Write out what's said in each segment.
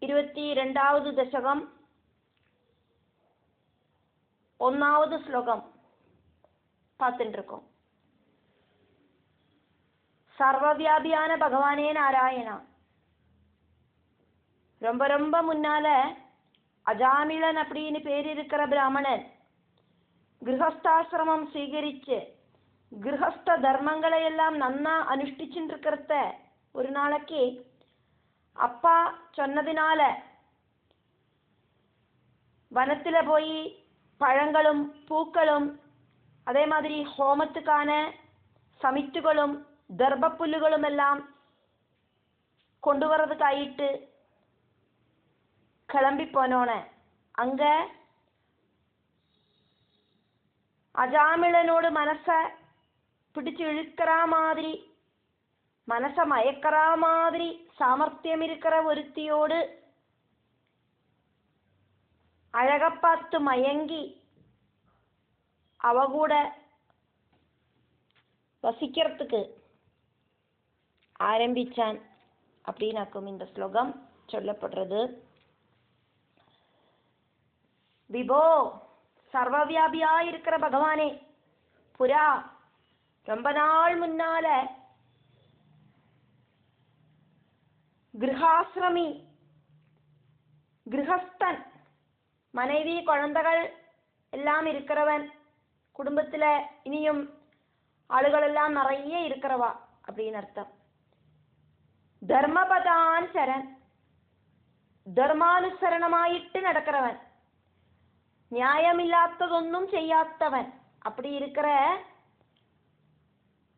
22வது தசகம் 1வது ஸ்லோகம் பார்த்துட்டு இருக்கோம். சர்வவியாபியான பகவானே நாராயணா. ரொம்ப ரொம்ப முன்னால அஜாமிளன் அப்படின்னு பேர் இருக்கிற பிராமணன் கிரகஸ்தாசிரமம் ஸ்வீகரிச்சு கிரகஸ்த தர்மங்களை எல்லாம் நன்னா அனுஷ்டிச்சுட்டு இருக்கிறத ஒரு நாளைக்கு அப்பா சொன்னதினால வனத்துல போய் பழங்களும் பூக்களும் அதே மாதிரி ஹோமத்துக்கான சமித்துகளும் தர்பப்புல்லுகளும் எல்லாம் கொண்டு வர்றதுக்காயிட்டு கிளம்பி போனோன அங்க அஜாமிளனோடு மனசை பிடிச்சு இழுக்கிற மாதிரி மனசை மயக்கிற மாதிரி சாமர்த்தியம் இருக்கிற ஒருத்தியோடு அழக பார்த்து மயங்கி அவ கூட வசிக்கிறதுக்கு ஆரம்பிச்சான் அப்படின்னாக்கும் இந்த ஸ்லோகம் சொல்லப்படுறது. விபோ, சர்வவியாபியா இருக்கிற பகவானே, புரா ரொம்ப நாள் முன்னால கிரகாசிரமி கிரகஸ்தன் மனைவி குழந்தைகள் எல்லாம் இருக்கிறவன், குடும்பத்துல இனியும் ஆளுகள் எல்லாம் நிறைய இருக்கிறவா அப்படின்னு அர்த்தம். தர்மபதான் சரண், தர்மானுசரணமாயிட்டு நடக்கிறவன், நியாயமில்லாததொன்னும் செய்யாதவன் அப்படி இருக்கிற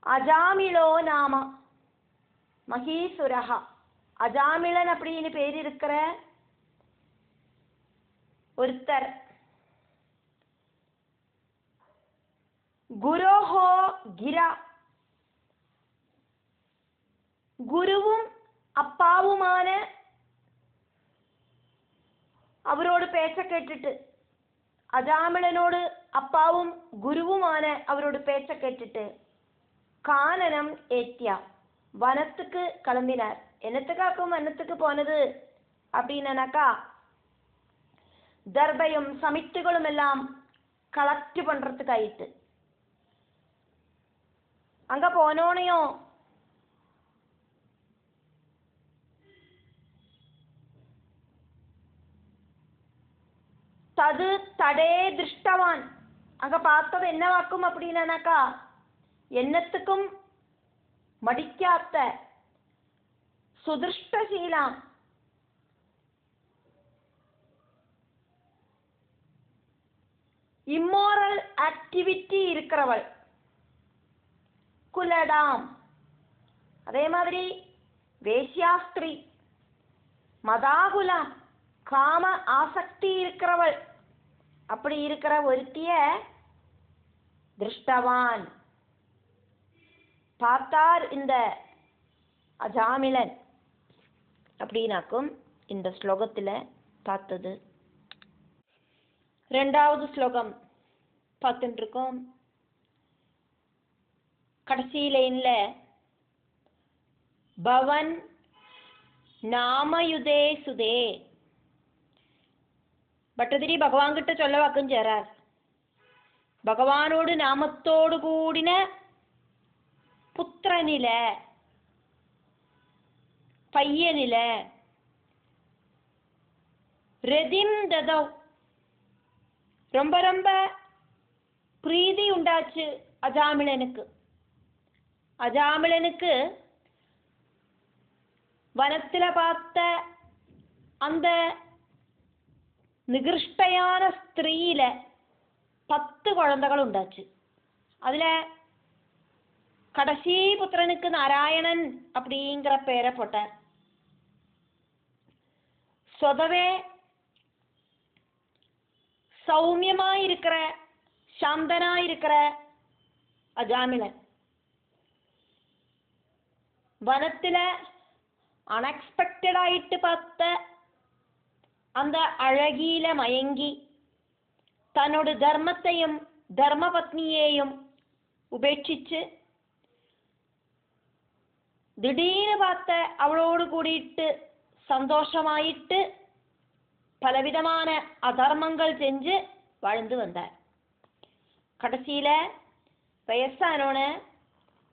அஜாமிளோ நாம மகீசுரஹா. அஜாமிளன் அப்படின்னு பேர் இருக்கிற ஒருத்தர் குரோஹோ கிரா, குருவும் அப்பாவுமான அவரோடு பேச்ச கேட்டுட்டு, அஜாமிளனோடு அப்பாவும் குருவுமான அவரோட பேச்ச கேட்டுட்டு கானனம் ஏத்தியா, வனத்துக்கு கிளம்பினார். என்னத்துக்காக்கும் வனத்துக்கு போனது அப்படின்னாக்கா தர்பையும் சமித்துகளும் எல்லாம் கலெக்ட் பண்றதுக்கு ஆயிட்டு. அங்க போனோனையும் தது தடே திருஷ்டவான், அங்க பார்த்தது என்னவாக்கும் அப்படின்னாக்கா என்னத்துக்கும் மடிக்காத்த சுதிருஷ்டசீலாம் இம்மோரல் ஆக்டிவிட்டி இருக்கிறவள் குலடாம், அதே மாதிரி வேஷ்யாஸ்திரி, மதாகுலாம், காம ஆசக்தி இருக்கிறவள் அப்படி இருக்கிற ஒருத்திய திருஷ்டவான் பார்த்தார் இந்த அஜாமிளன் அப்படின்னாக்கும் இந்த ஸ்லோகத்துல பார்த்தது. 2வது ஸ்லோகம் பார்த்துட்டு இருக்கோம். கடைசி லைன்ல பவன் நாமயுதே சுதே, பட்டதிரி பகவான் கிட்ட சொல்ல வாக்குஞ்சாரார். பகவானோடு நாமத்தோடு கூடின புத்திரனில பையனில ரதிம் ததோ, ரொம்ப ரொம்ப பிரீதி உண்டாச்சு அஜாமிளனுக்கு. அஜாமிளனுக்கு வனத்துல பார்த்த அந்த நிகிருஷ்டையான ஸ்திரீல 10 குழந்தைகள் உண்டாச்சு. அதுல கடைசி புத்திரனுக்கு நாராயணன் அப்படிங்கிற பேரை போட்டார். சொதவே சௌமியமாயிருக்கிற சாந்தனாயிருக்கிற அஜாமிளன் வனத்துல அன்எக்ஸ்பெக்டடாயிட்டு பார்த்த அந்த அழகியில மயங்கி தன்னோட தர்மத்தையும் தர்ம பத்னியையும் உபேட்சிச்சு திடீர்னு பார்த்த அவளோடு கூடிட்டு சந்தோஷமாயிட்டு பலவிதமான அதர்மங்கள் செஞ்சு வாழ்ந்து வந்தார். கடைசியில வயசானோன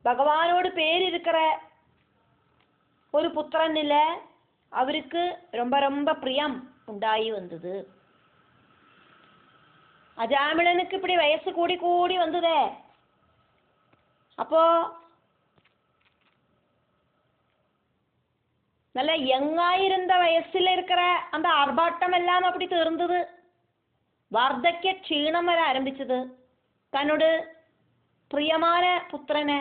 பகவானோடு பேர் இருக்கிற ஒரு புத்திரன் இல்ல, அவருக்கு ரொம்ப ரொம்ப பிரியம் உண்டாகி வந்தது. அஜாமிளனுக்கு இப்படி வயசு கூடி கூடி வந்ததே. அப்போ நல்ல யங்காயிருந்த வயசுல இருக்கிற அந்த ஆர்ப்பாட்டம் எல்லாம் அப்படி തീർந்தது. വാർദ്ധക്യ ക്ഷീണം വരെ ആരംഭിച്ചത്. തന്നോട് പ്രിയமான புத்திரனை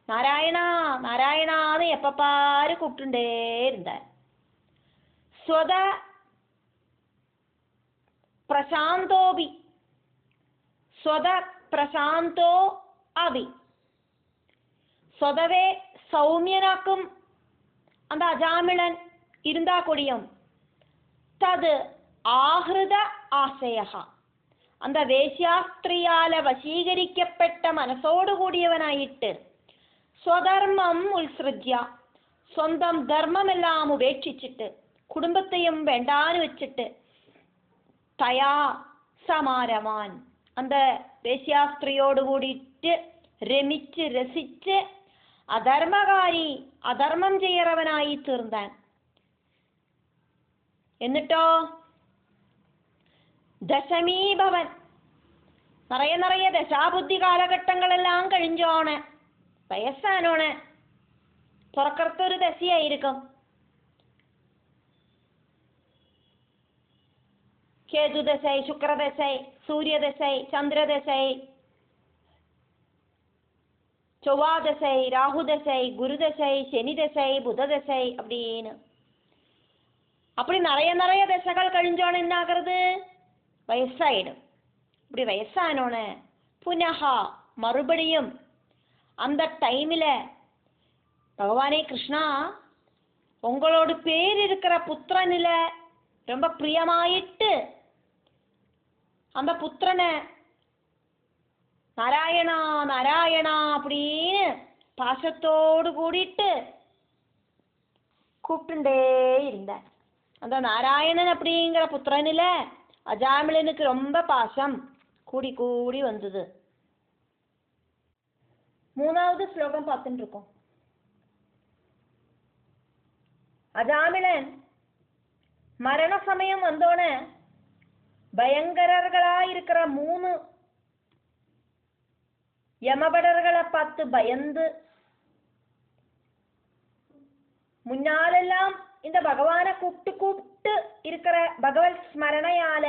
நாராயணா நாராயணான்னு எப்பப்பாரு கூப்பிட்டுட்டே இருந்தார். ஸ்வத பிரசாந்தோபி ஸ்வத பிரசாந்தோ அபி, സ്വതവേ സൗമ്യനാക്കും அந்த அஜாமிளன் இருந்தா கூடியும் தது ஆஹிருத ஆசையா, அந்த വേശ്യാസ്ത്രീയാല വശീകരിക്കപ്പെട്ട മനസ്സോടു കൂടിയവനായിട്ട് സ്വധർമ്മം ഉത്സൃജ്യ, സ്വന്തം ധർമ്മമെല്ലാം ഉപേക്ഷിച്ചിട്ട് കുടുംബത്തെയും വേണ്ടാന്ന് വെച്ചിട്ട് തയാ സമാരമാൻ, அந்த വേശ്യാസ്ത്രീയോട് കൂടിയിട്ട് രമിച്ച് രസിച്ച് அதர்மகாரி அதர்மம் செய்யறவனாയി തീർந்தான். എന്നിട്ടോ ദശമീഭവൻ, നിറയെ ദശാബുദ്ധി കാലഘട്ടങ്ങളെല്ലാം കഴിഞ്ഞോണ്, വയസ്സാനോണ്, പുറക്കർത്തൊരു ദശയായിരിക്കും. കേതുദശை, சுக்கிரதசை, சூரியதசை, சந்திரதசை, செவ்வாதசை, ராகுதசை, குருதசை, சனிதசை, புததசை அப்படின்னு அப்படி நிறைய தசைகள் கழிஞ்சோன்னு என்ன ஆகிறது, வயசாயிடும். இப்படி வயசானோன்னு புனகா மறுபடியும் அந்த டைமில் பகவானே கிருஷ்ணா, உங்களோட பேர் இருக்கிற புத்திரனில் ரொம்ப பிரியமாயிட்டு அந்த புத்திரனை நாராயணா நாராயணா அப்படின்னு பாசத்தோடு கூடிட்டு கூப்பிட்டுட்டே இருந்தார். அந்த நாராயணன் அப்படிங்கிற புத்திரனில் அஜாமிளனுக்கு ரொம்ப பாசம் கூடி கூடி வந்தது. 3வது ஸ்லோகம் பார்த்துட்டு இருக்கோம். அஜாமிளன் மரண சமயம் வந்தோன பயங்கரர்களா இருக்கிற 3 யமபடர்களை பார்த்து பயந்து, முன்னாலெல்லாம் இந்த பகவானை கூப்பிட்டு இருக்கிற பகவத் ஸ்மரணையால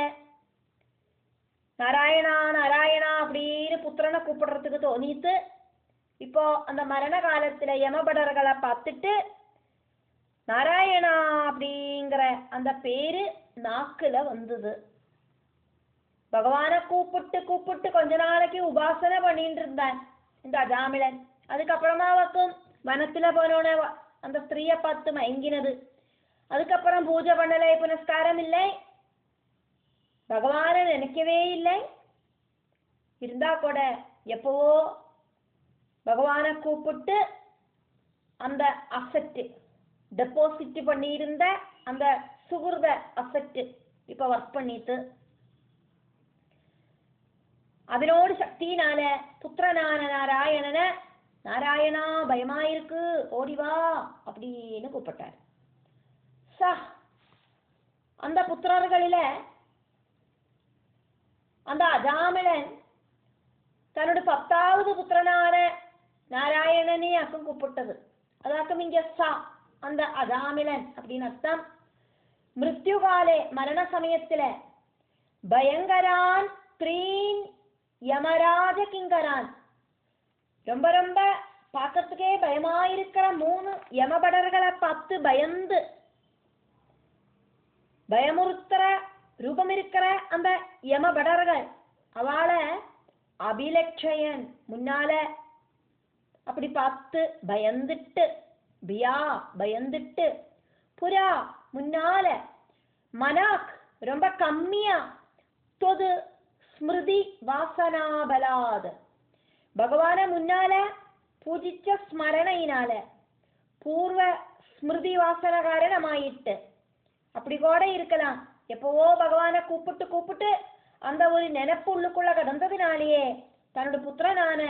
நாராயணா நாராயணா அப்படின்னு புத்திரனை கூப்பிடுறதுக்கு தோணித்து, இப்போ அந்த மரண காலத்துல யமபடர்களை பார்த்துட்டு நாராயணா அப்படிங்கிற அந்த பேரு நாக்குல வந்தது. பகவானை கூப்பிட்டு கொஞ்ச நாளைக்கு உபாசனை பண்ணிட்டு இருந்தான் இந்த அஜாமிளன். அதுக்கப்புறமா அவக்கும் வனத்துல போனோட அந்த ஸ்திரீயை பார்த்து மயங்கினது. அதுக்கப்புறம் பூஜை பண்ணலை, புனஸ்காரம் இல்லை, பகவானை நினைக்கவே இல்லை. இருந்தா கூட எப்பவோ பகவானை கூப்பிட்டு அந்த அசெட் டெபாசிட் பண்ணியிருந்த அந்த சுகிருத அசெட் இப்ப ஒர்க் பண்ணிட்டு அதனோடு சக்தினால புத்திரனான நாராயணனை நாராயணா பயமாயிருக்கு ஓடிவா அப்படின்னு கூப்பிட்டார். அந்த புத்திரர்களில அந்த அஜாமிளன் தன்னோட 10வது புத்திரனான நாராயணனே அக்கம் கூப்பிட்டது. அதாக்கம் இங்க அந்த அஜாமிளன் அப்படின்னு அர்த்தம். மிருத்யுகாலே மரண சமயத்துல பயங்கரான் 3 யமராஜ கிங்கரான், ரொம்ப ரொம்ப பார்க்கறதுக்கே பயமாயிருக்கிற 3 யமபடர்களை பார்த்து பயந்து பயமுறுத்துற ரூபம் இருக்கிற அந்த யமபடர்கள் அவளை அபிலட்சயன் முன்னால அப்படி பார்த்து பயந்துட்டு பயந்துட்டு புரா முன்னால மனாக் ரொம்ப கம்மியா தொது ஸ்மிருதி வாசனாபலாத் பகவான முன்னால பூஜிச்ச ஸ்மரணையினால பூர்வ ஸ்மிருதி வாசன காரணமாயிட்டு அப்படி கூட இருக்கலாம். எப்பவோ பகவானை கூப்பிட்டு கூப்பிட்டு அந்த ஒரு நினைப்பு உள்ளுக்குள்ள கிடந்ததுனாலேயே தன்னோட புத்திரனான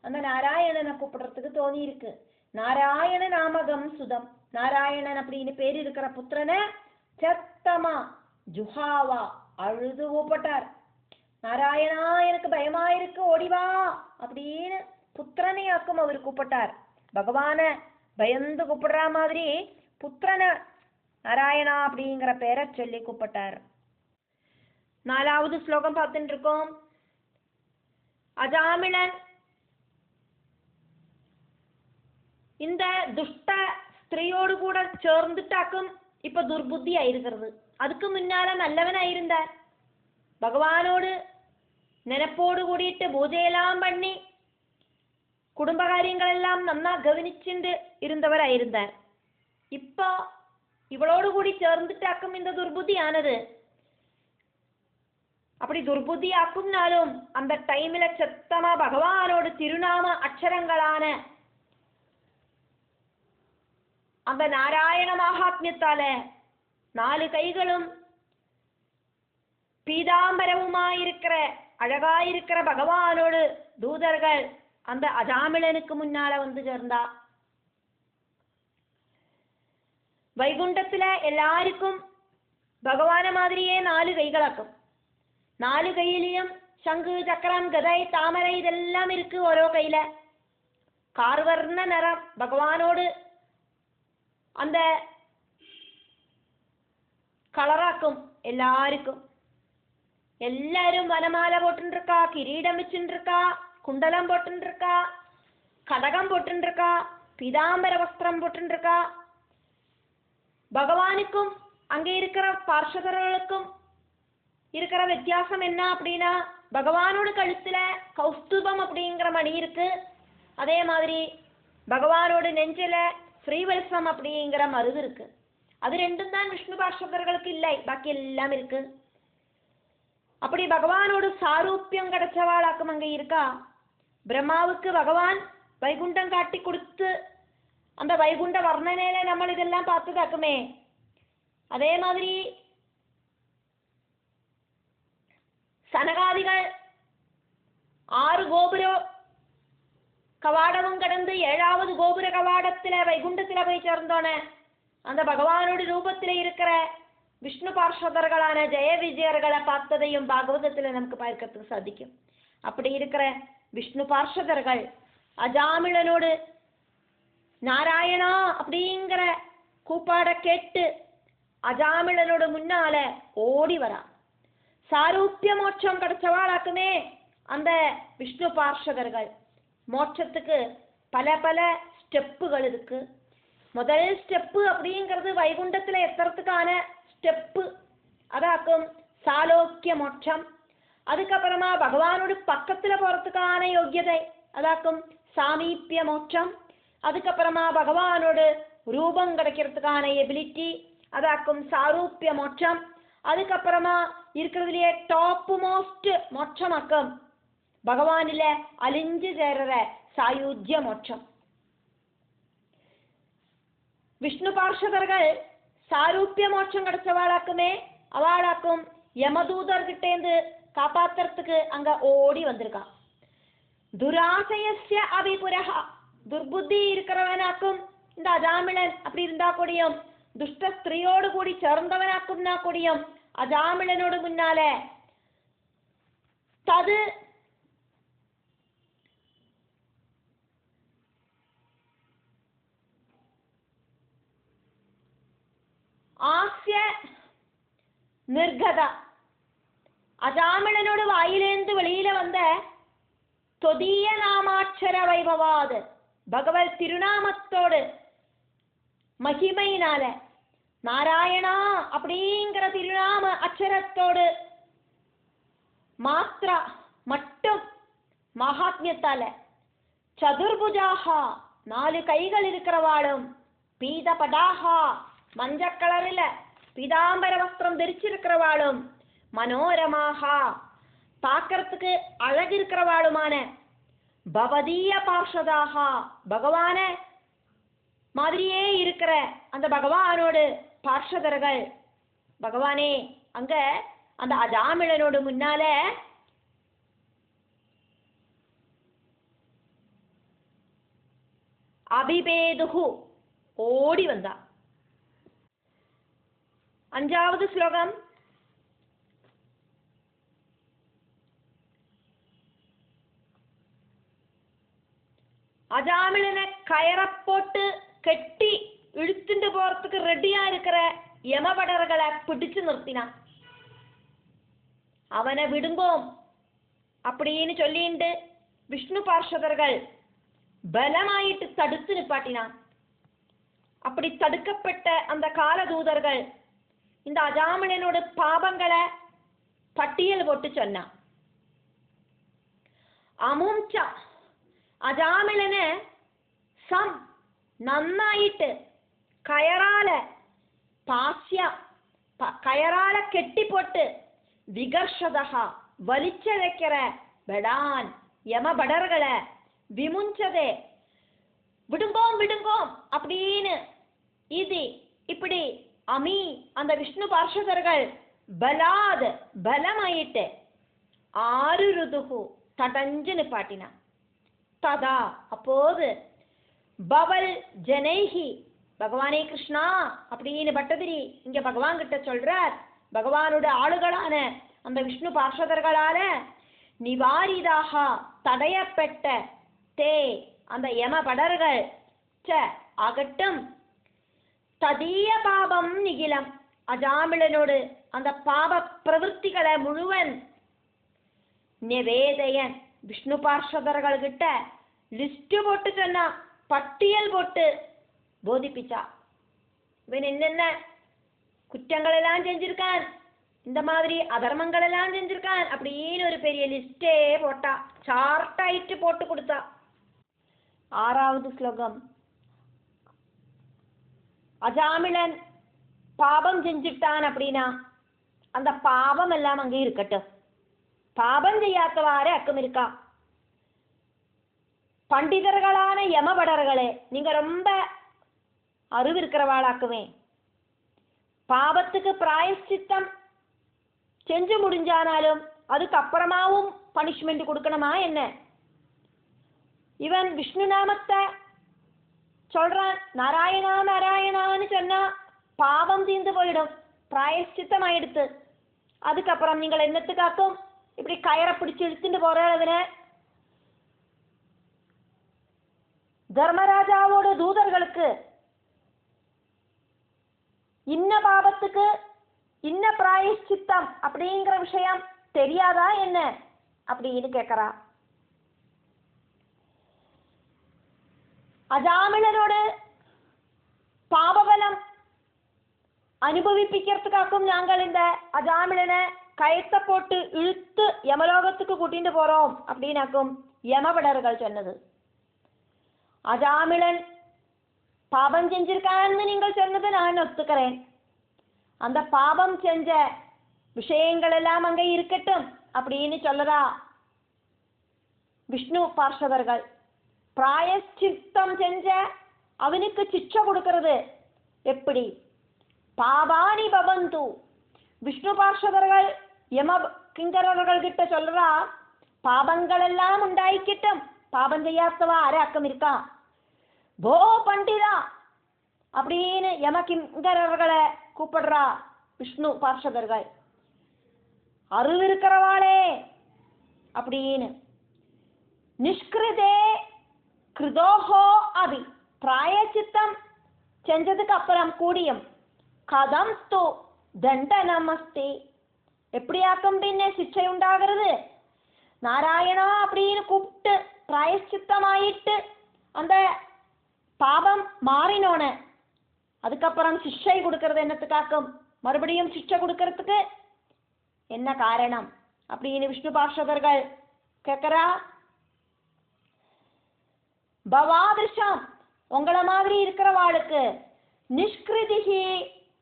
அந்த நாராயணனை கூப்பிடுறதுக்கு தோணி இருக்கு. நாராயண நாமகம் சுதம், நாராயணன் அப்படின்னு பேர் இருக்கிற புத்திரனை சத்தமா ஜுஹாவா அழுது கூப்பிட்டார். நாராயணா எனக்கு பயமா இருக்கு ஓடிவா அப்படின்னு புத்திரனையாக்கும் அவர் கூப்பிட்டார். பகவான பயந்து கூப்பிடுற மாதிரி புத்திரனை நாராயணா அப்படிங்கிற பேரை சொல்லி கூப்பிட்டார். 4வது ஸ்லோகம் பார்த்துட்டு இருக்கோம். அஜாமிளன் இந்த துஷ்ட ஸ்திரீயோடு கூட சேர்ந்துட்டாக்கும் இப்ப துர்புத்தி ஆயிருக்கிறது. அதுக்கு முன்னால நல்லவனாயிருந்தார். பகவானோடு நினைப்போடு கூடிட்டு பூஜையெல்லாம் பண்ணி குடும்ப காரியங்கள் எல்லாம் நன்னா கவனிச்சுண்டு இருந்தவராயிருந்தார். இப்போ இவளோடு கூடி சேர்ந்துட்டாக்கும் இந்த துர்புத்தி ஆனது. அப்படி துர்புத்தி ஆக்கும்னாலும் அந்த டைம்ல சத்தமா பகவானோடு திருநாம அக்ஷரங்களான அந்த நாராயண மகாத்மியத்தால 4 கைகளும் பீதாம்பரவுமாயிருக்கிற அழகாயிருக்கிற பகவானோடு தூதர்கள் அந்த அஜாமிளனுக்கு முன்னால வந்து சேர்ந்தா. வைகுண்டத்துல எல்லாருக்கும் பகவான மாதிரியே 4 கைகளாக்கும். 4 கையிலையும் சங்கு சக்கரம் கதை தாமரை இதெல்லாம் இருக்கு. ஓரோ கையில கார்வர்ண நிறம் பகவானோடு அந்த കളറാക്കും. எல்லாருக்கும் எல்லாரும் வனமாலை போட்டுருக்கா, கிரீடம் வச்சுருக்கா, குண்டலம் போட்டுருக்கா, கடகம் போட்டுருக்கா, பீதாம்பர வஸ்திரம் போட்டுருக்கா. பகவானுக்கும் அங்கே இருக்கிற பார்ஷதர்களுக்கும் இருக்கிற வித்தியாசம் என்ன அப்படின்னா, பகவானோட கழுத்துல கௌஸ்துபம் அப்படிங்கிற மணி இருக்கு. அதே மாதிரி பகவானோட நெஞ்சில ஸ்ரீவல்சம் அப்படிங்கிற மருது இருக்கு. அது ரெண்டும் தான் விஷ்ணு பார்ஷதர்களுக்கு இல்லை, பாக்கி எல்லாம் இருக்கு. அப்படி பகவானோட சாரூப்பியம் கிடைச்சவாளாக்கும் அங்க இருக்கா. பிரம்மாவுக்கு பகவான் வைகுண்டம் காட்டி கொடுத்து அந்த வைகுண்ட வர்ணனையில நம்ம இதெல்லாம் பார்த்துதாக்குமே. அதே மாதிரி சனகாதிகள் 6 கோபுர கவாடமும் கடந்து 7வது கோபுர கவாடத்துல வைகுண்டத்துல போய் சேர்ந்தோன அந்த பகவானோட ரூபத்துல இருக்கிற விஷ்ணு பார்ஷதர்களான ஜெய விஜயர்களை பார்த்ததையும் பாகவதத்துல நமக்கு பார்க்கறதுக்கு சாதிக்கும். அப்படி இருக்கிற விஷ்ணு பார்ஷதர்கள் அஜாமிளனோடு நாராயணா அப்படிங்கிற கூப்பாட கேட்டு அஜாமிளனோட முன்னால ஓடி வரா. சாரூப்பிய மோட்சம் கிடைச்சவாளாக்குமே அந்த விஷ்ணு பார்ஷதர்கள். மோட்சத்துக்கு பல பல ஸ்டெப்புகள் இருக்கு. முதல் ஸ்டெப்பு அப்படிங்கிறது வைகுண்டத்துல எத்துறதுக்கான ஸ்டெப்பு, அதாக்கும் சாலோக்கிய மோட்சம். அதுக்கப்புறமா பகவானோட பக்கத்துல போறதுக்கான யோக்கியதை, அதாக்கும் சாமீப்பிய மோட்சம். அதுக்கப்புறமா பகவானோட ரூபம் கிடைக்கிறதுக்கான எபிலிட்டி, அதாக்கும் சாரூப்பிய மோட்சம். அதுக்கப்புறமா இருக்கிறதுலயே டாப் மோஸ்ட் மோட்சமாக்கும் பகவானில அழிஞ்சு சேர்ற சாயுஜ்ய மோட்சம். விஷ்ணு பார்ஷதர்கள் சாரூப்பிய மோட்சம் கிடைச்சவாளாக்குமே அவளாக்கும் யமதூதர்கிட்டேந்து காப்பாத்துறதுக்கு அங்க ஓடி வந்திருக்கான். துராசயஸ்ய அபிபுரஹா, துர்புத்தி இருக்கிறவனாக்கும் இந்த அஜாமிளன் அப்படி இருந்தா கூடியும், துஷ்ட ஸ்திரீயோடு கூடி சேர்ந்தவனாக்கும்னா கூடியும் அஜாமிளனோடு முன்னால தது ஆஸ்ய நிர்கதா, அஜாமிளனோட வாயிலேந்து வெளியில வந்த தொதிய நாமாட்சர வைபவாது பகவத் திருநாமத்தோடு மகிமையினால நாராயணா அப்படிங்கிற திருநாம அச்சரத்தோடு மாத்ரா மட்டும் மகாத்மியத்தால சதுர்புஜாகா 4 கைகள் இருக்கிறவாளும், பீதபடாகா மஞ்ச கலரில் பீதாம்பர வஸ்திரம் தரிச்சிருக்கிறவாளும், மனோரமாகா பார்க்கறதுக்கு அழகு இருக்கிறவாளுமான பவதீய பார்ஷதாகா பகவான மாதிரியே இருக்கிற அந்த பகவானோடு பார்ஷதர்கள், பகவானே அங்க அந்த அஜாமிளனோட முன்னால அபிபேதுகு ஓடி வந்தா. 5வது ஸ்லோகம். அஜாமிளனை கயரை போட்டு கெட்டி இழுத்துட்டு போறதுக்கு ரெடியா இருக்கிற யமபடர்களை பிடிச்சு நிறுத்தினான். அவனை விடுங்கோம் அப்படின்னு சொல்லிட்டு விஷ்ணு பார்ஷதர்கள் பலமாயிட்டு தடுத்து நிப்பாட்டினான். அப்படி தடுக்கப்பட்ட அந்த காலதூதர்கள் இந்த அஜாமிளனோட பாபங்களை பட்டியல் போட்டு சொன்னான். அமும்சா അജാമിളന് സം നന്നായിട്ട് കയറാല കെട്ടിപ്പൊട്ട് വികർഷതഹ വലിച്ചഴക്കற ബടാൻ യമபடர்களை விமுஞ்சதே விடுங்கோம் அப்படின்னு இது இப்படி அமி அந்த விஷ்ணு பார்ஷதர்கள் பலமாயிட்டு ஆறு ருதுகு தடஞ்சு நிப்பாட்டினா. ததா அப்போது பவல் ஜனைஹி பகவானே கிருஷ்ணா அப்படின்னு பட்டதிரி இங்க பகவான் கிட்ட சொல்றார். பகவானோட ஆளுகளான அந்த விஷ்ணு பார்ஷதர்களால நிவாரிதாக தடையப்பட்ட தே அந்த யமபடர்கள் ஆகட்டும் ததீய பாபம் நிகிலம் அஜாமிளனோடு அந்த பாப பிரவൃத்திகளை முழுவன் நிவேதயன் விஷ்ணு பார்ஷதர்கள் கிட்ட லிஸ்ட் போட்டு சொன்னா, பட்டியல் போட்டு போதிப்பிச்சா. இவன் என்னென்ன குற்றங்கள் எல்லாம் செஞ்சிருக்கான், இந்த மாதிரி அதர்மங்கள் எல்லாம் செஞ்சிருக்கான் அப்படின்னு ஒரு பெரிய லிஸ்டே போட்டா, சார்ட்டாயிட்டு போட்டு கொடுத்தா. 6வது ஸ்லோகம். அஜாமிளன் பாபம் செஞ்சுட்டான் அப்படின்னா அந்த பாபம் எல்லாம் அங்கே இருக்கட்டும், பாபம் செய்யாதவாறு அக்கம் இருக்கா. பண்டிதர்களான யமபடர்களே, நீங்க ரொம்ப அறிவு இருக்கிறவாளாக்குவே, பாபத்துக்கு பிராயஷ்சித்தம் செஞ்சு முடிஞ்சானாலும் அதுக்கு அப்புறமாவும் பனிஷ்மெண்ட் கொடுக்கணுமா என்ன? இவன் விஷ்ணு நாமத்தை சொல்றான், நாராயணா நாராயணான்னு சொன்னா பாவம் தீர்ந்து போயிடும், பிராயஷ்சித்தம் ஆயிடுத்து. அதுக்கப்புறம் நீங்கள் என்னத்துக்காக்கும் இப்படி கயரை பிடிச்சு இழுத்துட்டு போறதுன்னு தர்மராஜாவோட தூதர்களுக்கு இன்ன பாவத்துக்கு இன்ன பிராயஷ்சித்தம் அப்படிங்கிற விஷயம் தெரியாதா என்ன அப்படின்னு கேட்கிறா. அஜாமிளனோட பாபபலம் அனுபவிப்பிக்கிறதுக்காக்கும் நாங்கள் இந்த அஜாமிளனை கயத்தை போட்டு இழுத்து யமலோகத்துக்கு கூட்டிட்டு போறோம் அப்படின்னாக்கும் யமபடர்கள் சொன்னது. அஜாமிளன் பாபம் செஞ்சிருக்கான்னு நீங்கள் சொன்னது நான் ஒத்துக்கிறேன். அந்த பாபம் செஞ்ச விஷயங்கள் எல்லாம் அங்கே இருக்கட்டும் அப்படின்னு சொல்லறா விஷ்ணு பார்ஷதர்கள். பிராயஷ்சித்தம் செஞ்ச அவனுக்கு சிச்சை கொடுக்கிறது எப்படி? பாபானி பவந்து. விஷ்ணு பார்ஷதர்கள் யம கிங்கரர்கள் கிட்ட சொல்றா, பாபங்கள் எல்லாம் உண்டாயிக்கிட்டும், பாபம் செய்யாதவா அரை அக்கம் இருக்கா. போ பண்டிதா அப்படின்னு யம கிங்கரர்களை கூப்பிடுறா விஷ்ணு பார்ஷதர்கள். அறிவு இருக்கிறவாளே அப்படின்னு. நிஷ்கிருதே கிருதோஹோ அபி, பிராயச்சித்தம் செஞ்சதுக்கு அப்புறம் கூடியும் கதம் தோ தண்டனம் அஸ்தி, எப்படியாக்கும் பின்னே சிச்சை உண்டாகிறது. நாராயணா அப்படின்னு கூப்பிட்டு பிராயச்சித்தமாயிட்டு அந்த பாபம் மாறினோன அதுக்கப்புறம் சிக்ஷை கொடுக்கறது என்னத்துக்காக்கும்? மறுபடியும் சிக்ஷை கொடுக்கறதுக்கு என்ன காரணம் அப்படின்னு விஷ்ணு பார்ஷதர்கள் கேட்கிறா. பவாதிருஷம், உங்களை மாதிரி இருக்கிறவாளுக்கு நிஷ்கிருதிஹி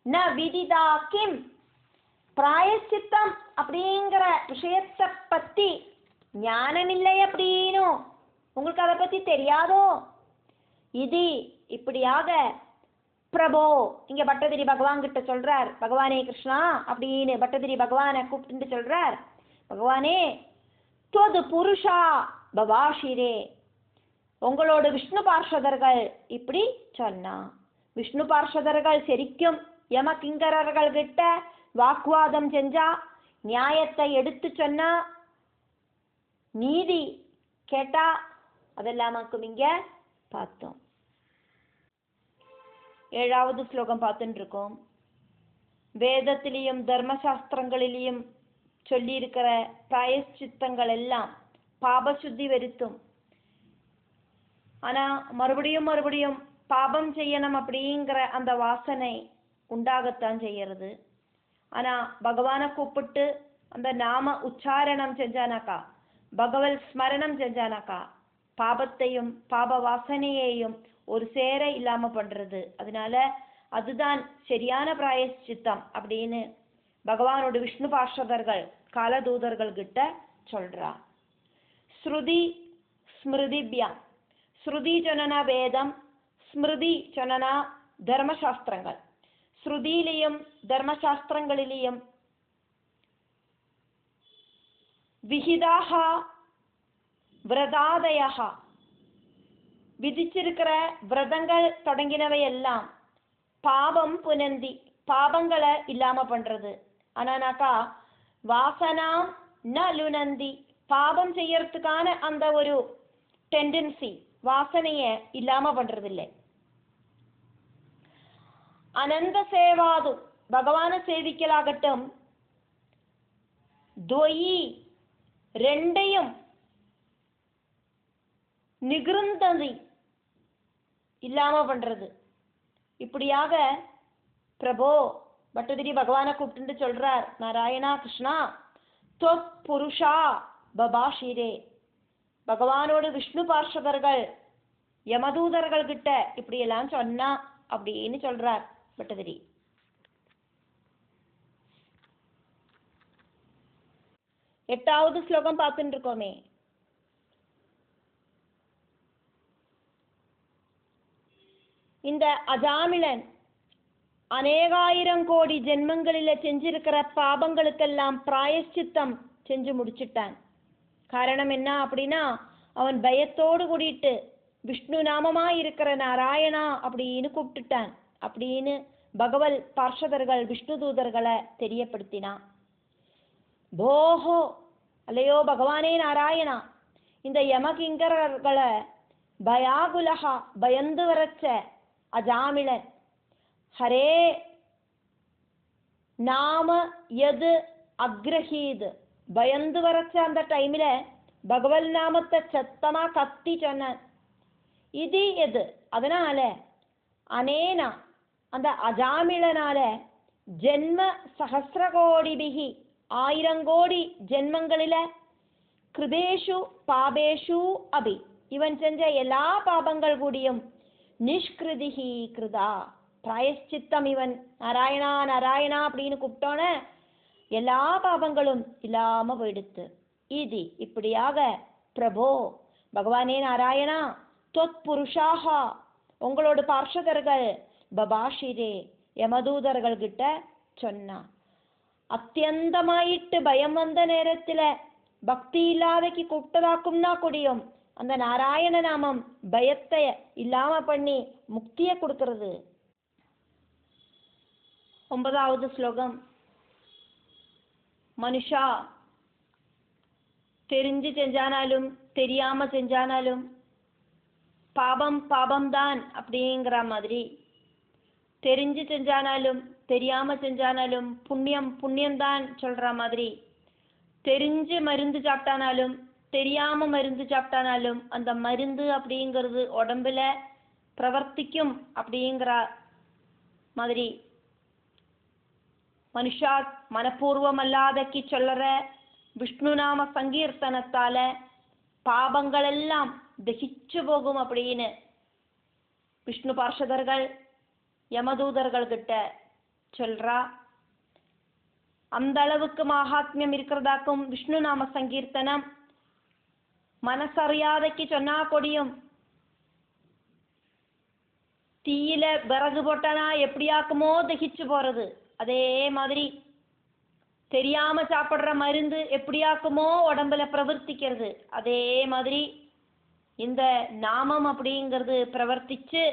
ந விதிதா கிம், பிராயச்சித்தம் அப்படிங்கிற விஷயத்தை பத்தி ஞானம் இல்லை அப்படின்னு உங்களுக்கு அதை பத்தி தெரியாதோ? இது இப்படியாக பிரபோ, இங்க பட்டதிரி பகவான் கிட்ட சொல்றார், பகவானே கிருஷ்ணா அப்படின்னு பட்டதிரி பகவானை கூப்பிட்டு சொல்றார், பகவானே தொது புருஷா பவாஷிரே, உங்களோட விஷ்ணு பார்ஷதர்கள் இப்படி சொன்னா. விஷ்ணு பார்ஷதர்கள் சரிக்கும் யம கிங்கரர்கள் கிட்ட வாக்குவாதம் செஞ்சா, நியாயத்தை எடுத்து சொன்னா, நீதி கேட்டா, அதெல்லாம் நமக்கு இங்க பார்த்தோம். 7வது ஸ்லோகம் பார்த்துட்டு இருக்கோம். வேதத்திலையும் தர்மசாஸ்திரங்களிலையும் சொல்லி இருக்கிற பிராயஷ்சித்தங்கள் எல்லாம் பாபசுத்தி வருத்தும். ஆனா மறுபடியும் மறுபடியும் பாபம் செய்யணும் அப்படிங்கிற அந்த வாசனை உண்டாகத்தான் செய்யறது. ஆனா பகவானை கூப்பிட்டு அந்த நாம உச்சாரணம் செஞ்சானாக்கா, பகவத் ஸ்மரணம் செஞ்சானாக்கா, பாபத்தையும் பாப வாசனையையும் ஒரு சேர இல்லாம பண்றது. அதனால அதுதான் சரியான பிராயஷ்சித்தம் அப்படின்னு பகவானோட விஷ்ணு பார்ஷதர்கள் காலதூதர்கள் கிட்ட சொல்றா. ஸ்ருதி ஸ்மிருதிபியா, ஸ்ருதி சொன்னா வேதம், ஸ்மிருதி சொன்னா தர்மசாஸ்திரங்கள். ஸ்ருதியிலையும் தர்மசாஸ்திரங்களிலையும் விஹிதாக விரதாதயா, விதிச்சிருக்கிற விரதங்கள் தொடங்கினவை எல்லாம் பாபம் புனந்தி, பாபங்களை இல்லாம பண்றது. ஆனாக்கா வாசனா ந லுனந்தி, பாபம் செய்யறதுக்கான அந்த ஒரு டெண்டன்சி வாசனைய இல்லாம பண்றது இல்லை. அனந்த சேவாது, பகவான சேவிக்கலாகட்டும், துவயி ரெண்டையும் நிகிருந்ததி இல்லாம பண்றது. இப்படியாக பிரபோ பட்டதிரி பகவானை கூப்பிட்டு சொல்றார், நாராயணா கிருஷ்ணா தொத் புருஷா பபாஷிரே, பகவானோடு விஷ்ணு பார்ஷதர்கள் யமதூதர்கள் கிட்ட இப்படி எல்லாம் சொன்னா அப்படின்னு சொல்றார் பட்டதிரி. 8வது ஸ்லோகம் பார்த்துட்டு இருக்கோமே. இந்த அஜாமிளன் அநேகாயிரம் கோடி ஜென்மங்களில செஞ்சிருக்கிற பாபங்களுக்கெல்லாம் பிராயஷ்சித்தம் செஞ்சு முடிச்சுட்டான். காரணம் என்ன அப்படின்னா, அவன் பயத்தோடு கூடிட்டு விஷ்ணு நாமமா இருக்கிற நாராயணா அப்படின்னு கூப்பிட்டுட்டான் அப்படின்னு பகவல் பார்ஷதர்கள் விஷ்ணு தூதர்களை தெரியப்படுத்தினான். போஹோ, அல்லையோ பகவானே நாராயணா, இந்த யமகிங்கரர்களை பயாகுலகா பயந்து வரச்ச அஜாமிளன், ஹரே நாம எது அக்ரஹீது, பயந்து வரச்ச அந்த டைம்ல பகவல் நாமத்தை சத்தமா கத்தி சொன்னான். இது எது, அதனால அனேனா அந்த அஜாமிளனால ஜென்ம சஹஸ்ர கோடிபிகி 1000 கோடி ஜென்மங்களில கிருதேஷு பாபேஷு அபி, இவன் செஞ்ச எல்லா பாபங்கள் கூடியும் நிஷ்கிருதிஹி கிருதா, பிராயஷ்சித்தம் இவன் நாராயணா நாராயணா அப்படின்னு கூப்பிட்டோன எல்லா பாபங்களும் இல்லாம போயிடுத்து. இது இப்படியாக பிரபோ பகவானே நாராயணா தொத் புருஷாக, உங்களோட பார்ஷதர்கள் பபாஷிரே யமதூதர்கள் கிட்ட சொன்னா. அத்தியந்தமாயிட்டு பயம் வந்த நேரத்துல பக்தி இல்லாதக்கு கூப்பிட்டதாக்கும்னா கூடியும் அந்த நாராயண நாமம் பயத்தை இல்லாம பண்ணி முக்தியை கொடுக்கிறது. 9வது ஸ்லோகம். மனுஷா தெரிஞ்சு செஞ்சானாலும் தெரியாம செஞ்சானாலும் பாபம் பாபம்தான் அப்படிங்கிற மாதிரி, தெரிஞ்சு செஞ்சானாலும் தெரியாம செஞ்சானாலும் புண்ணியம் புண்ணியம்தான் சொல்ற மாதிரி, தெரிஞ்சு மருந்து சாப்பிட்டானாலும் தெரியாம மருந்து சாப்பிட்டானாலும் அந்த மருந்து அப்படிங்கிறது உடம்புல பிரவர்த்திக்கும் அப்படிங்கிற மாதிரி, மனுஷா மனப்பூர்வம் அல்லாதக்கி சொல்லற விஷ்ணு நாம சங்கீர்த்தனத்தால பாபங்கள் எல்லாம் தகிச்சு போகும் அப்படின்னு விஷ்ணு பார்ஷதர்கள் யமதூதர்கள் கிட்ட சொல்றா. அந்த அளவுக்கு மகாத்மியம் இருக்கிறதாக்கும் விஷ்ணு நாம சங்கீர்த்தனம். மனசறியாதைக்கு சொன்னா கொடியும் தீயில விறகு போட்டனா எப்படியாக்குமோ தகிச்சு போறது, அதே மாதிரி தெரியாம சாப்பிட்ற மருந்து எப்படியாக்குமோ உடம்புல பிரவர்த்திக்கிறது, அதே மாதிரி இந்த நாமம் அப்படிங்கிறது பிரவர்த்திச்சு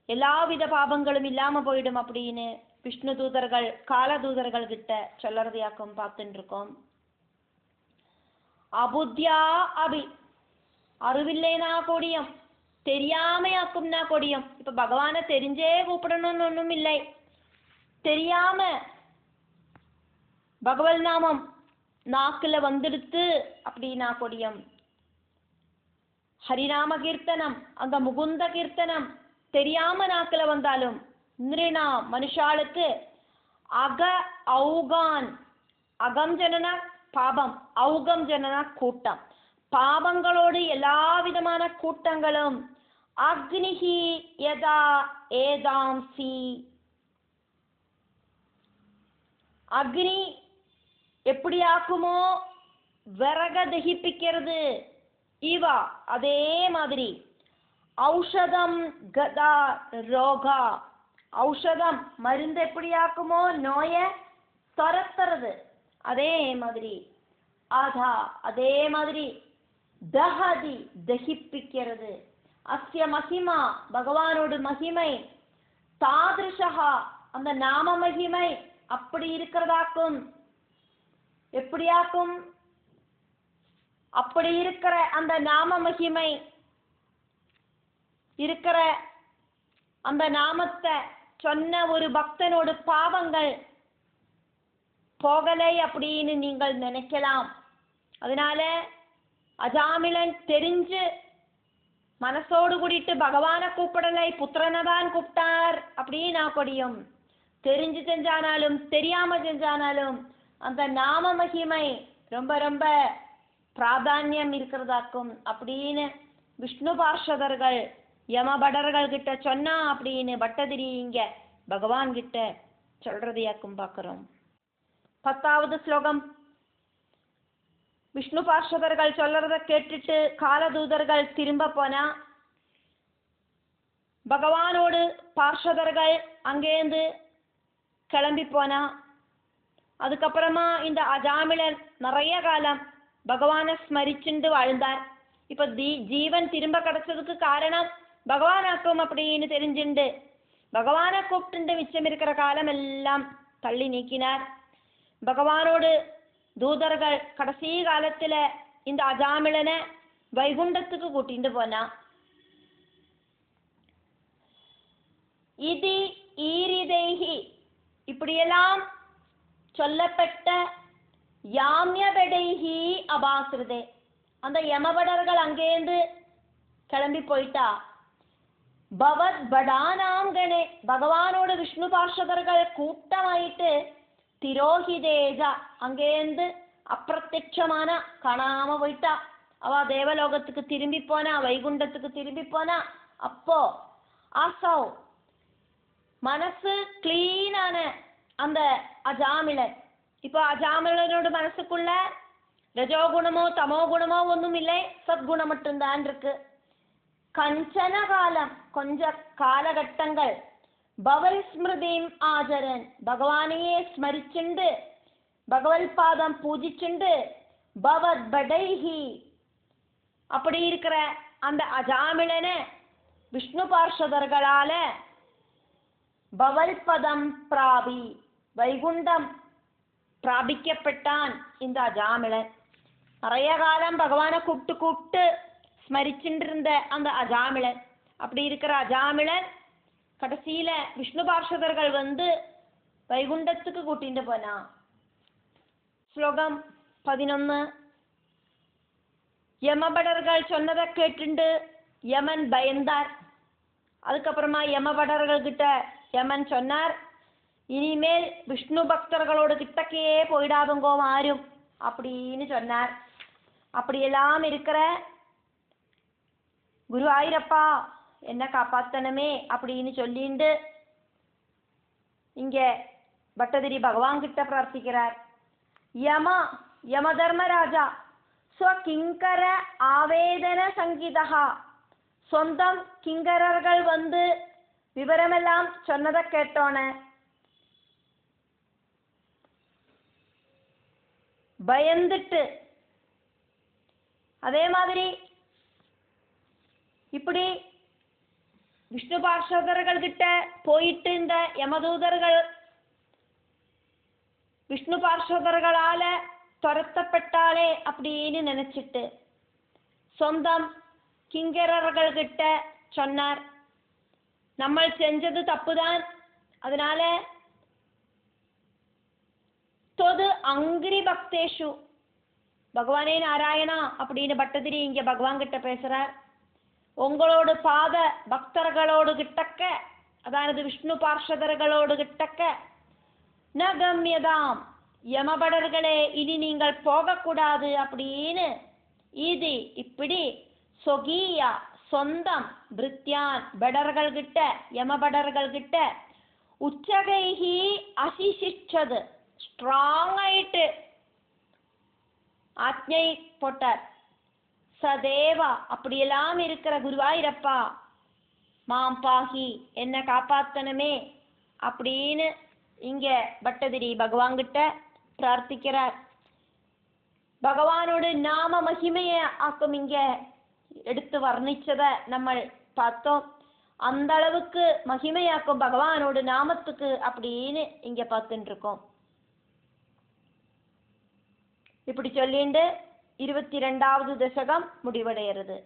எல்லாவித பாபங்களும் இல்லாம போயிடும் அப்படின்னு விஷ்ணு தூதர்கள் கால தூதர்கள் கிட்ட சொல்லறதையாக்கும் பார்த்துட்டு இருக்கோம். அபுத்தியா அபி, அறிவில்லைனா கொடியம், தெரியாமையாக்கும்னா கொடியம். இப்ப பகவானை தெரிஞ்சே கூப்பிடணும்னு ஒண்ணும் இல்லை, தெரியாம பகவல் நாமம் நாக்குல வந்துடுத்து அப்படின்னா கொடியம். ஹரிநாம கீர்த்தனம், அந்த முகுந்த கீர்த்தனம் தெரியாம நாக்குல வந்தாலும் நிருணா மனுஷாளுக்கு அக ஔகான், அகம் ஜனனா பாபம், ஔகம் ஜனனா கூட்டம், பாபங்களோடு எல்லா விதமான கூட்டங்களும் அக்னிஹி யதா ஏதாம்சி, அக்னி எப்படியாக்குமோ விறக தகிப்பிக்கிறது இவா, அதே மாதிரி ஔஷதம் கதா ரோகா, ஔஷதம் மருந்து எப்படியாக்குமோ நோய துரத்துறது, அதே மாதிரி ஆதா, அதே மாதிரி தஹதி தகிப்பிக்கிறது. அஸ்ய மகிமா, பகவானோட மகிமை, தாதிருஷா அந்த நாம மகிமை அப்படி இருக்கிறதாக்கும், எப்படியாக்கும் அப்படி இருக்கிற அந்த நாம மகிமை இருக்கிற அந்த நாமத்தை சொன்ன ஒரு பக்தனோட பாவங்கள் போகலை அப்படின்னு நீங்கள் நினைக்கலாம். அதனால அஜாமிலன் தெரிஞ்சு மனசோடு கூடிட்டு பகவானை கூப்பிடலை, புத்திரனை தான் கூப்பிட்டார் அப்படின்னா கொடியும். தெரிஞ்சு செஞ்சானாலும் தெரியாம செஞ்சானாலும் அந்த நாம மகிமை ரொம்ப ரொம்ப பிராதான்யம் இருக்கிறதாக்கும் அப்படின்னு விஷ்ணு பார்ஷதர்கள் யமபடர்கள் கிட்ட சொன்னா அப்படின்னு பட்டதிரி இங்க பகவான் கிட்ட சொல்றதையாக்கும் பார்க்கிறோம். 10வது ஸ்லோகம். விஷ்ணு பார்ஷதர்கள் சொல்றத கேட்டுட்டு காலதூதர்கள் திரும்ப போனா பகவானோடு பார்ஷதர்கள் அங்கேருந்து கிளம்பி போனா. அதுக்கப்புறமா இந்த அஜாமிலன் நிறைய காலம் பகவானை ஸ்மரிச்சுண்டு வாழ்ந்தார். இப்ப ஜீவன் திரும்ப கிடைச்சதுக்கு காரணம் பகவானாக்கும் அப்படின்னு தெரிஞ்சுண்டு பகவானை கூப்பிட்டு மிச்சம் இருக்கிற காலம் எல்லாம் தள்ளி நீக்கினார். பகவானோடு தூதர்கள் கடைசி காலத்துல இந்த அஜாமிலனை வைகுண்டத்துக்கு கூட்டிட்டு போனா. இது ஈரிதேகி, இப்படியெல்லாம் சொல்லப்பட்ட யாமியபடைஹி அபாசிருதே, அந்த யமபடர்கள் அங்கேருந்து கிளம்பி போயிட்டா. பவத் படானாங்கனே, பகவானோட விஷ்ணு பார்ஷதர்கள் கூட்டமாயிட்டு திரோஹிதேஜா அங்கேருந்து அப்பிரத்யட்சமான காணாம போயிட்டா. அவ தேவலோகத்துக்கு திரும்பி போனா, வைகுண்டத்துக்கு திரும்பி போனா. அப்போ ஆசவ் மனசு கிளீனான அந்த அஜாமிலன், இப்போ அஜாமிலனோட மனசுக்குள்ள ரஜோகுணமோ தமோ குணமோ ஒன்றும் இல்லை, சத்குணம் மட்டும்தான் இருக்கு. கஞ்சன காலம், கொஞ்ச காலகட்டங்கள் பவல் ஸ்மிருதிம் ஆஜரன், பகவானையே ஸ்மரிச்சுண்டு பகவத் பாதம் பூஜிச்சுண்டு பவத் படைஹி, அப்படி இருக்கிற அந்த அஜாமிலனை விஷ்ணு பார்ஷதர்களால பவல் பதம் பிராபி, வைகுண்டம் பிராபிக்கப்பட்டான் இந்த அஜாமிலன். நிறைய காலம் பகவானை கூப்பிட்டு கூப்பிட்டு ஸ்மரிச்சுட்டு இருந்த அந்த அஜாமிலன், அப்படி இருக்கிற அஜாமிலன் கடைசியில விஷ்ணு பார்ஷதர்கள் வந்து வைகுண்டத்துக்கு கூட்டிட்டு போனா. ஸ்லோகம் 11. யமபடர்கள் சொன்னதை கேட்டுண்டு யமன் பயந்தார். அதுக்கப்புறமா யமபடர்கள் கிட்ட யமன் சொன்னார், இனிமேல் விஷ்ணு பக்தர்களோட கிட்டக்கே போயிடாதுங்கோ ஆரும் அப்படின்னு சொன்னார். அப்படியெல்லாம் இருக்கிற குருவாயூரப்பா என்ன காப்பாத்தனமே அப்படின்னு சொல்லிண்டு இங்க பட்டதிரி பகவான் கிட்ட பிரார்த்திக்கிறார். யம தர்மராஜா ஸ்வகிங்கர ஆவேதன சங்கீதா சொந்தம் கிங்கரர்கள் வந்து விவரமெல்லாம் சொன்னதை கேட்டோன பயந்துட்டு, அதே மாதிரி இப்படி விஷ்ணு பார்ஷதர்கள் கிட்ட போயிட்டு இந்த யமதூதர்கள் விஷ்ணு பார்ஷதர்களால துரத்தப்பட்டாலே அப்படின்னு நினைச்சிட்டு சொந்தம் கிங்கரர்கள் கிட்ட சொன்னார், நம்ம செஞ்சது தப்புதான், அதனால தொது அங்கிரி பக்தேஷு, பகவானே நாராயணா அப்படின்னு பட்டதிரி இங்க பகவான் கிட்ட பேசுறார். உங்களோட பாத பக்தர்களோடு கிட்டக்க, அதாவது விஷ்ணு பார்ஷதர்களோடு கிட்டக்க நகம்யதாம், யமபடர்களே இனி நீங்கள் போகக்கூடாது அப்படின்னு இது இப்படி சொகீயா சொந்தம் பிரித்யான் படர்கள் கிட்ட யமபடர்கள் கிட்ட உச்சகைஹி அசிசிச்சது ஸ்ட்ராங் ஆயிட்டு ஆக்ஞை போட்டார். சதேவா, அப்படியெல்லாம் இருக்கிற குருவாயிரப்பா, மாம் பாகி, என்ன காப்பாத்தனமே அப்படின்னு இங்க பட்டதிரி பகவான் கிட்ட பிரார்த்திக்கிறார். பகவானோட நாம மகிமைய ஆக்கும் இங்க எடுத்து வர்ணிச்சத நம்ம பார்த்தோம். அந்த அளவுக்கு மகிமையாக்கும் பகவானோட நாமத்துக்கு அப்படின்னு இங்க பார்த்துட்டு இருக்கோம். இப்படி சொல்லிண்டு 22வது தசகம் முடிவடைகிறது.